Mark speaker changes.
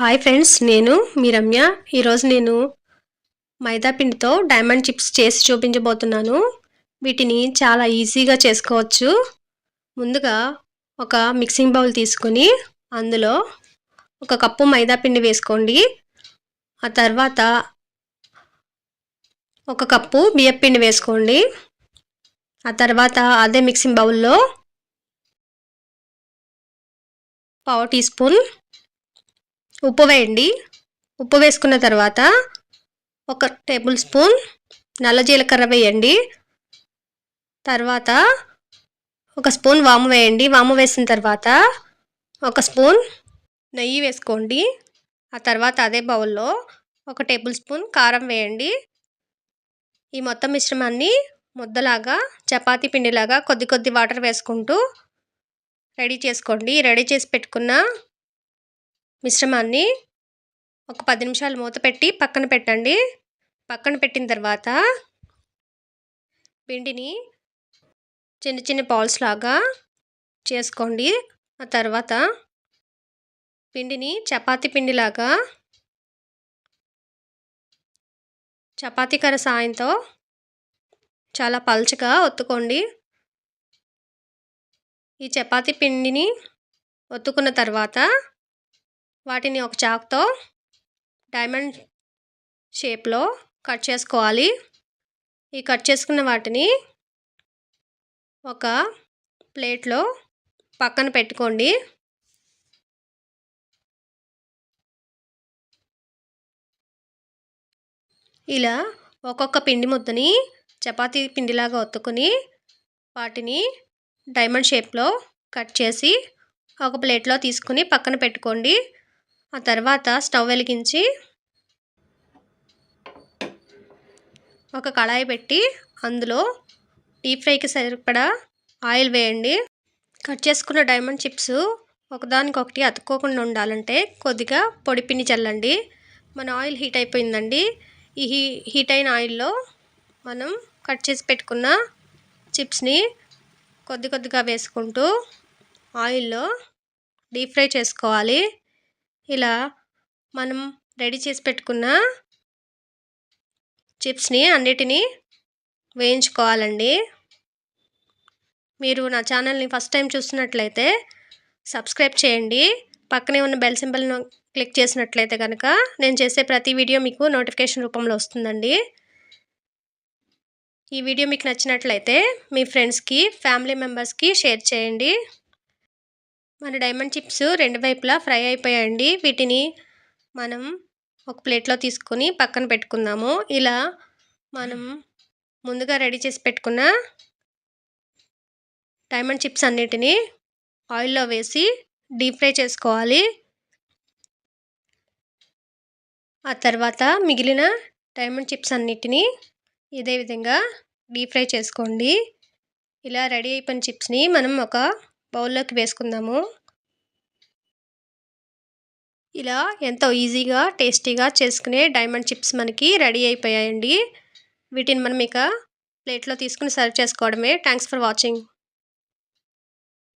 Speaker 1: Hi friends, నేను మీ రమ్య. ఈరోజు నేను మైదా పిండితో డైమండ్ చిప్స్ చేసి చూపించబోతున్నాను. వీటిని చాలా ఈజీగా చేసుకోవచ్చు. ముందుగా ఒక మిక్సింగ్ బౌల్ తీసుకొని అందులో ఒక కప్పు మైదా పిండి వేసుకోండి. ఆ తర్వాత ఒక కప్పు బియ్యం పిండి వేసుకోండి. ఆ తర్వాత అదే మిక్సింగ్ బౌల్లో పావు టీ స్పూన్ ఉప్పు వేయండి. ఉప్పు వేసుకున్న తర్వాత ఒక టేబుల్ స్పూన్ నల్ల జీలకర్ర వేయండి. తర్వాత ఒక స్పూన్ వాము వేయండి. వాము వేసిన తర్వాత ఒక స్పూన్ నెయ్యి వేసుకోండి. ఆ తర్వాత అదే బౌల్లో ఒక టేబుల్ స్పూన్ కారం వేయండి. ఈ మొత్తం మిశ్రమాన్ని ముద్దలాగా చపాతీ పిండిలాగా కొద్ది కొద్ది వాటర్ వేసుకుంటూ రెడీ చేసుకోండి. రెడీ చేసి పెట్టుకున్న మిశ్రమాన్ని ఒక 10 నిమిషాలు మూత పెట్టి పక్కన పెట్టండి. పక్కన పెట్టిన తర్వాత పిండిని చిన్న చిన్న బాల్స్ లాగా చేసుకోండి. ఆ తర్వాత పిండిని చపాతీ పిండిలాగా చపాతీ కర్ర సాయంతో చాలా పల్చగా ఒత్తుకోండి. ఈ చపాతీ పిండిని ఒత్తుకున్న తర్వాత వాటిని ఒక చాకుతో డైమండ్ షేప్లో కట్ చేసుకోవాలి. ఈ కట్ చేసుకున్న వాటిని ఒక ప్లేట్లో పక్కన పెట్టుకోండి. ఇలా ఒక్కొక్క పిండి ముద్దని చపాతీ పిండిలాగా ఒత్తుకొని వాటిని డైమండ్ షేప్లో కట్ చేసి ఒక ప్లేట్లో తీసుకుని పక్కన పెట్టుకోండి. ఆ తర్వాత స్టవ్ వెలిగించి ఒక కళాయి పెట్టి అందులో డీప్ ఫ్రైకి సరిపడా ఆయిల్ వేయండి. కట్ చేసుకున్న డైమండ్ చిప్స్ ఒకదానికొకటి అతుక్కోకుండా ఉండాలంటే కొద్దిగా పొడి పిండి చల్లండి. మన ఆయిల్ హీట్ అయిపోయిందండి. ఈ హీట్ అయిన ఆయిల్లో మనం కట్ చేసి పెట్టుకున్న చిప్స్ని కొద్ది కొద్దిగా వేసుకుంటూ ఆయిల్లో డీప్ ఫ్రై చేసుకోవాలి. ఇలా మనం రెడీ చేసి పెట్టుకున్న చిప్స్ని అన్నిటినీ వేయించుకోవాలండి. మీరు నా ఛానల్ని ఫస్ట్ టైం చూస్తున్నట్లయితే సబ్స్క్రైబ్ చేయండి. పక్కనే ఉన్న బెల్ సింబల్ను క్లిక్ చేసినట్లయితే కనుక నేను చేసే ప్రతి వీడియో మీకు నోటిఫికేషన్ రూపంలో వస్తుందండి. ఈ వీడియో మీకు నచ్చినట్లయితే మీ ఫ్రెండ్స్కి, ఫ్యామిలీ మెంబర్స్కి షేర్ చేయండి. మన డైమండ్ చిప్స్ రెండు వైపులా ఫ్రై అయిపోయాయండి. వీటిని మనం ఒక ప్లేట్లో తీసుకొని పక్కన పెట్టుకుందాము. ఇలా మనం ముందుగా రెడీ చేసి పెట్టుకున్న డైమండ్ చిప్స్ అన్నిటినీ ఆయిల్లో వేసి డీప్ ఫ్రై చేసుకోవాలి. ఆ తర్వాత మిగిలిన డైమండ్ చిప్స్ అన్నిటినీ ఇదే విధంగా డీప్ ఫ్రై చేసుకోండి. ఇలా రెడీ అయిపోయిన చిప్స్ని మనం ఒక బౌల్లోకి వేసుకుందాము. ఇలా ఎంతో ఈజీగా టేస్టీగా చేసుకునే డైమండ్ చిప్స్ మనకి రెడీ అయిపోయాయండి. వీటిని మనం ఇక ప్లేట్లో తీసుకుని సర్వ్ చేసుకోవడమే. Thanks for watching.